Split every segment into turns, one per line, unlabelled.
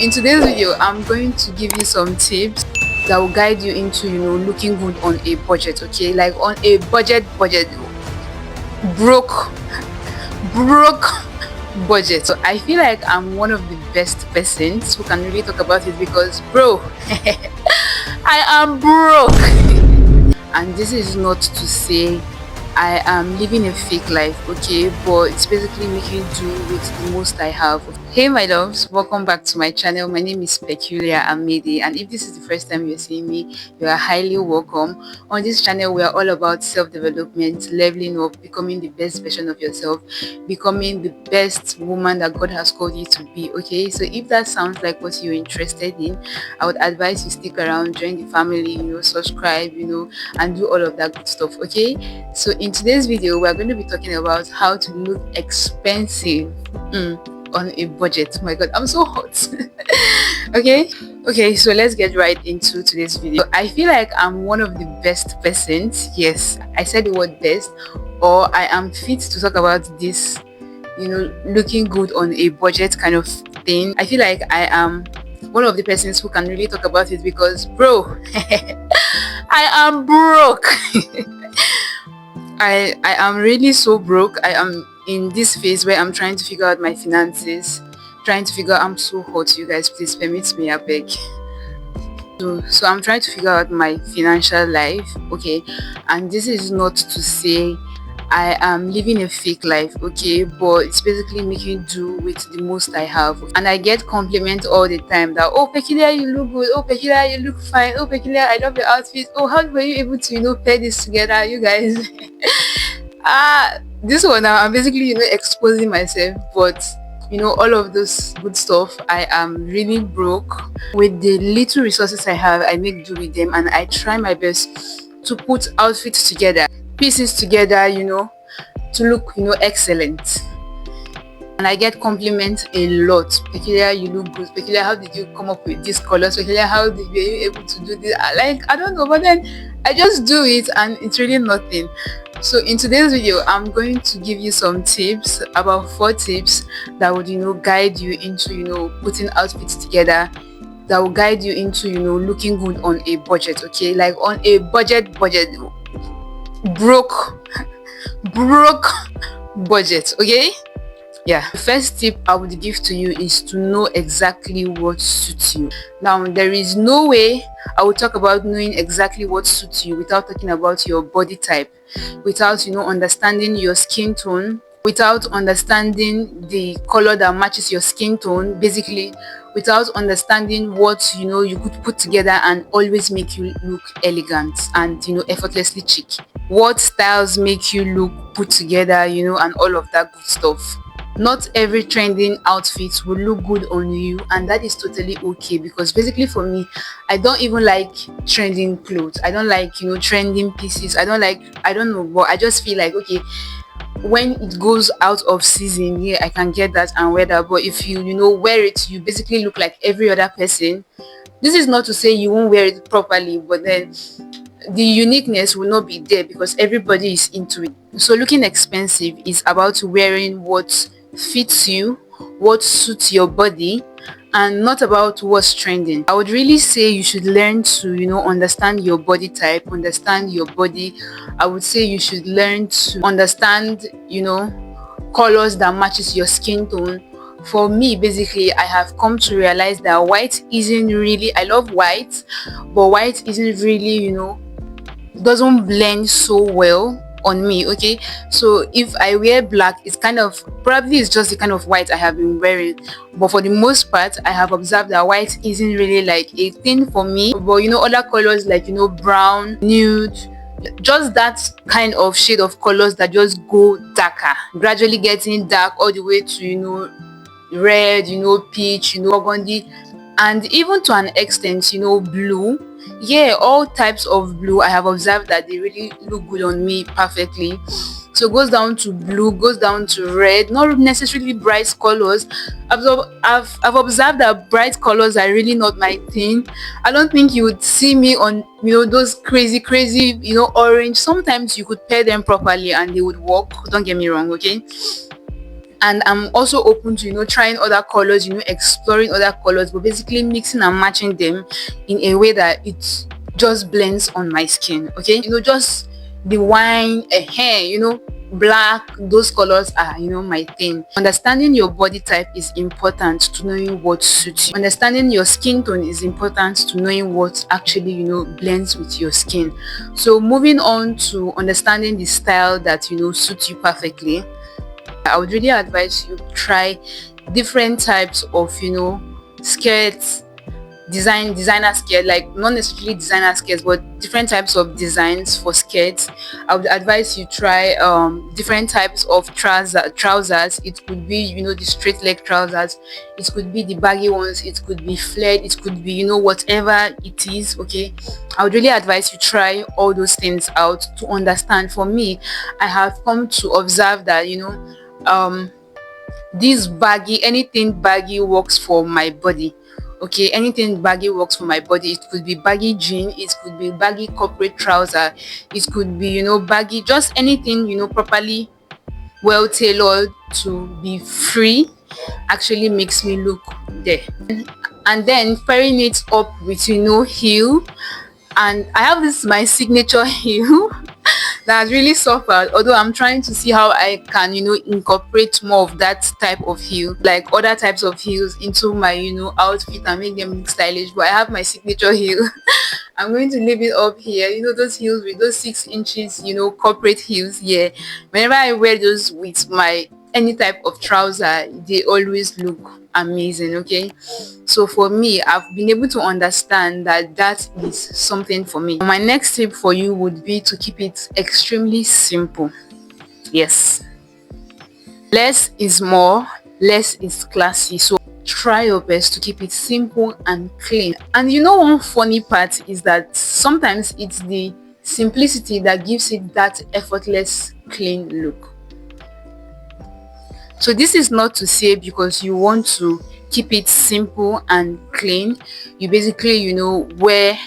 In today's video, I'm going to give you some tips that will guide you into, looking good on a budget, okay? Like on a budget, broke, broke budget. So I feel like I'm one of the best persons who can really talk about it because, bro, I am broke. And this is not to say I am living a fake life, okay, but it's basically making do with the most I have. Hey my loves, welcome back to my channel. My name is Peculiar Amede, and if this is the first time you're seeing me, you are highly welcome. On this channel we are all about self-development, leveling up, becoming the best version of yourself, becoming the best woman that God has called you to be. Okay, so if that sounds like what you're interested in, I would advise you stick around, join the family, subscribe, and do all of that good stuff. Okay, so in today's video we're going to be talking about how to look expensive on a budget. Oh my god, I'm so hot. okay, so let's get right into today's video. I feel like I'm one of the best persons, yes, I said the word best, or I am fit to talk about this, looking good on a budget kind of thing. I feel like I am one of the persons who can really talk about it because, bro, I am broke. I am really so broke. I am in this phase where I'm trying to figure out my finances, I'm so hot, you guys, please permit me, I beg. So I'm trying to figure out my financial life, okay, and this is not to say I am living a fake life, okay, but it's basically making do with the most I have. And I get compliments all the time that, oh Peculiar, you look good, oh Peculiar, you look fine, oh Peculiar, I love your outfit, oh how were you able to pair this together, you guys. This one now I'm basically exposing myself, but all of those good stuff, I am really broke. With the little resources I have, I make do with them, and I try my best to put outfits together, pieces together, to look excellent. And I get compliments a lot. Peculiar, you look good. Peculiar, how did you come up with these colors? Peculiar, were you able to do this? I don't know, but then I just do it and it's really nothing. So in today's video, I'm going to give you some tips, about 4 tips that would guide you into putting outfits together, that will guide you into looking good on a budget, okay? Like on a budget, broke budget, okay? Yeah, the first tip I would give to you is to know exactly what suits you. Now, there is no way I will talk about knowing exactly what suits you without talking about your body type, without understanding your skin tone, without understanding the color that matches your skin tone, basically without understanding what you could put together and always make you look elegant and effortlessly chic, what styles make you look put together, and all of that good stuff. Not every trending outfit will look good on you, and that is totally okay, because basically for me, I don't even like trending clothes. I don't like trending pieces. I don't know, but I just feel like, okay, when it goes out of season, yeah, I can get that and wear that, but if you wear it, you basically look like every other person. This is not to say you won't wear it properly, but then the uniqueness will not be there because everybody is into it. So looking expensive is about wearing what fits you, what suits your body, and not about what's trending. I would really say you should learn to understand your body type, understand your body. I would say you should learn to understand colors that matches your skin tone. For me, basically, I have come to realize that white isn't really, I love white, but white isn't really doesn't blend so well on me, okay? So if I wear black, it's probably it's just the kind of white I have been wearing, but for the most part I have observed that white isn't really like a thing for me. But other colors like brown, nude, just that kind of shade of colors that just go darker, gradually getting dark all the way to red, peach, burgundy, and even to an extent blue. Yeah, all types of blue, I have observed that they really look good on me perfectly. So it goes down to blue, goes down to red, not necessarily bright colors. I've observed that bright colors are really not my thing. I don't think you would see me on those crazy orange. Sometimes you could pair them properly and they would work, don't get me wrong, okay? and I'm also open to trying other colors, exploring other colors, but basically mixing and matching them in a way that it just blends on my skin. Okay, just the wine, hair, black, those colors are my thing. Understanding your body type is important to knowing what suits you. Understanding your skin tone is important to knowing what actually blends with your skin. So moving on to understanding the style that suits you perfectly, I would really advise you try different types of skirts, designer skirt, like not necessarily designer skirts, but different types of designs for skirts. I would advise you try different types of trousers. It could be the straight leg trousers, it could be the baggy ones, it could be flared, it could be whatever it is. Okay, I would really advise you try all those things out to understand. For me, I have come to observe that this baggy, anything baggy works for my body. Okay, anything baggy works for my body. It could be baggy jean, it could be baggy corporate trouser, it could be baggy, just anything properly well tailored to be free actually makes me look there. And then pairing it up with heel, and I have this my signature heel that has really suffered, although I'm trying to see how I can incorporate more of that type of heel, like other types of heels, into my outfit and make them look stylish. But I have my signature heel. I'm going to leave it up here, those heels with those 6 inches corporate heels. Yeah, whenever I wear those with my any type of trouser, they always look amazing. Okay, so for me, I've been able to understand that that is something for me. My next tip for you would be to keep it extremely simple. Yes, less is more, less is classy. So try your best to keep it simple and clean. And one funny part is that sometimes it's the simplicity that gives it that effortless clean look. So this is not to say because you want to keep it simple and clean, you basically wear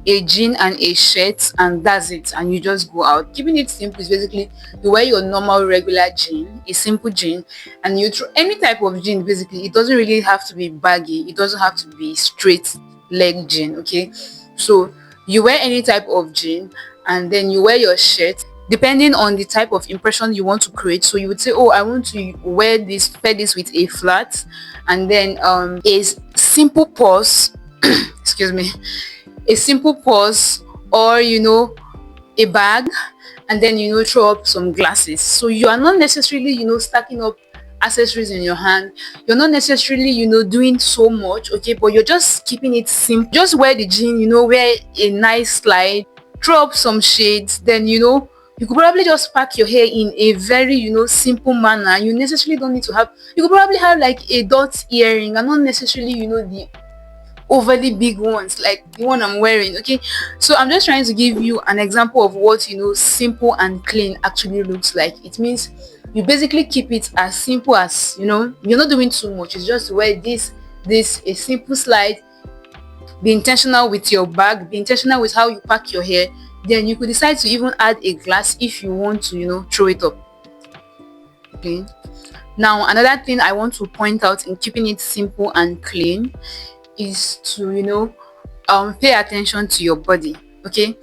a jean and a shirt and that's it, and you just go out. Keeping it simple is basically you wear your normal regular jean, a simple jean, and you throw any type of jean. Basically, it doesn't really have to be baggy, it doesn't have to be straight leg jean. Okay, so you wear any type of jean and then you wear your shirt depending on the type of impression you want to create. So you would say, oh, I want to pair this with a flat, and then a simple purse excuse me, a simple purse, or a bag, and then throw up some glasses. So you are not necessarily stacking up accessories in your hand, you're not necessarily doing so much. Okay, but you're just keeping it simple. Just wear the jean, wear a nice slide, throw up some shades, then you could probably just pack your hair in a very simple manner. You necessarily don't need to have, you could probably have like a dot earring, and not necessarily the overly big ones like the one I'm wearing. Okay, so I'm just trying to give you an example of what simple and clean actually looks like. It means you basically keep it as simple as you're not doing too much. It's just to wear this a simple slide, be intentional with your bag, be intentional with how you pack your hair. Then you could decide to even add a glass if you want to throw it up. Okay, now another thing I want to point out in keeping it simple and clean is to pay attention to your body. Okay,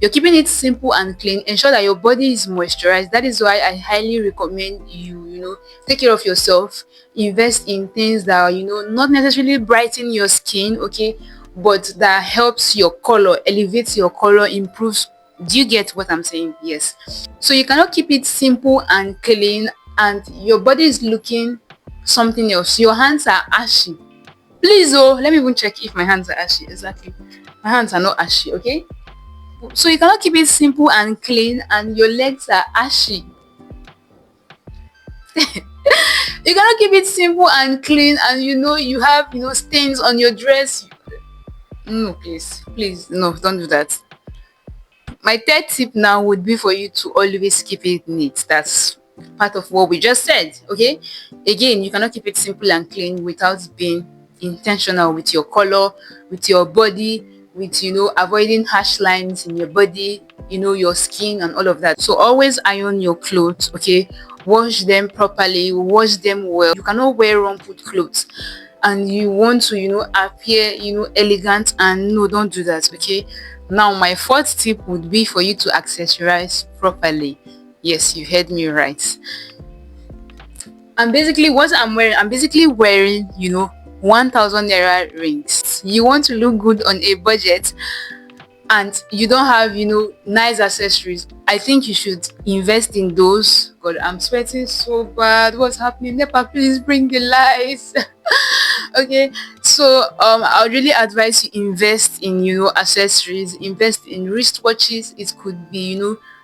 you're keeping it simple and clean, ensure that your body is moisturized. That is why I highly recommend you take care of yourself, invest in things that not necessarily brighten your skin, okay, but that helps your color, elevates your color, improves. Do you get what I'm saying? Yes. So you cannot keep it simple and clean and your body is looking something else. Your hands are ashy. Please, let me even check if my hands are ashy. Exactly, my hands are not ashy. Okay, so you cannot keep it simple and clean and your legs are ashy. You cannot keep it simple and clean and you have stains on your dress. No, please, no, don't do that. My third tip now would be for you to always keep it neat. That's part of what we just said. Okay, again, you cannot keep it simple and clean without being intentional with your color, with your body, with avoiding harsh lines in your body, your skin and all of that. So always iron your clothes. Okay, wash them properly, wash them well. You cannot wear wrong put clothes and you want to, appear, elegant, and no, don't do that. Okay, now my fourth tip would be for you to accessorize properly. Yes, you heard me right. And basically what I'm basically wearing, 1,000 naira rings. You want to look good on a budget and you don't have, nice accessories. I think you should invest in those. God, I'm sweating so bad. What's happening? Nepa, please bring the lights. Okay, so I would really advise you invest in, accessories, invest in wristwatches. It could be,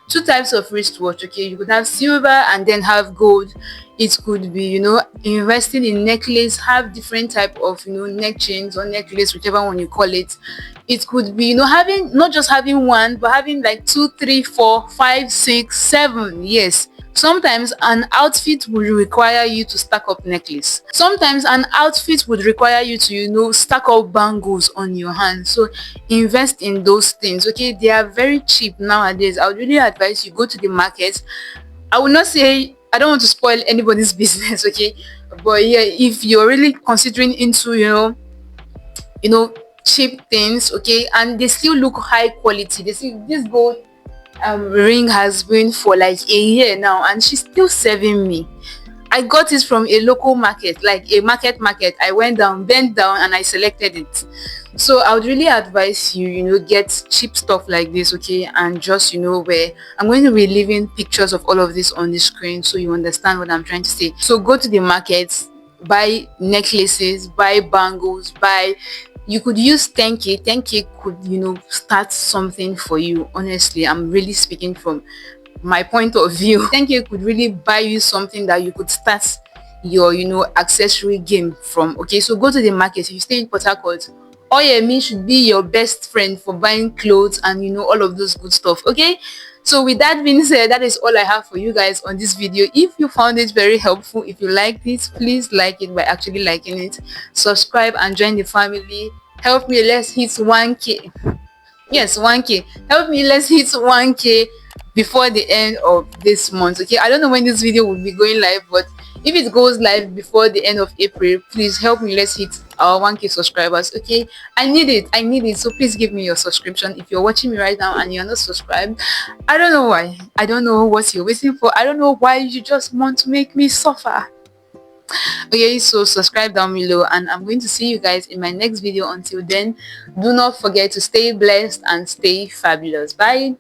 two types of wristwatch. Okay, you could have silver and then have gold. It could be, investing in necklace, have different type of, neck chains or necklace, whichever one you call it. It could be, having, not just having one, but having like 2, 3, 4, 5, 6, 7. Yes, sometimes an outfit will require you to stack up necklace. Sometimes an outfit would require you to, stack up bangles on your hand. So invest in those things. Okay, they are very cheap nowadays. I would really advise you go to the market. I will not say, I don't want to spoil anybody's business, okay, but yeah, if you're really considering into, cheap things, okay, and they still look high quality. They see this gold ring has been for like a year now and she's still serving me. I got it from a local market, like a market. I went down, bent down, and I selected it. So I would really advise you, get cheap stuff like this, okay, and just, where I'm going to be leaving pictures of all of this on the screen so you understand what I'm trying to say. So go to the market, buy necklaces, buy bangles, buy. You could use 10k. 10k could, start something for you. Honestly, I'm really speaking from my point of view. 10k could really buy you something that you could start your, accessory game from. Okay, so go to the market. If you stay in Port Harcourt, Oyemi should be your best friend for buying clothes and, all of those good stuff. Okay, so with that being said, that is all I have for you guys on this video. If you found it very helpful, if you liked it, please like it by actually liking it, subscribe and join the family. Help me, let's hit 1k. Yes, 1k. Help me, let's hit 1k before the end of this month. Okay, I don't know when this video will be going live, but if it goes live before the end of April, please help me, let's hit our 1k subscribers. Okay, I need it, so please give me your subscription. If you're watching me right now and you're not subscribed, I don't know why. I don't know what you're waiting for. I don't know why you just want to make me suffer. Okay, so subscribe down below and I'm going to see you guys in my next video. Until then, do not forget to stay blessed and stay fabulous. Bye.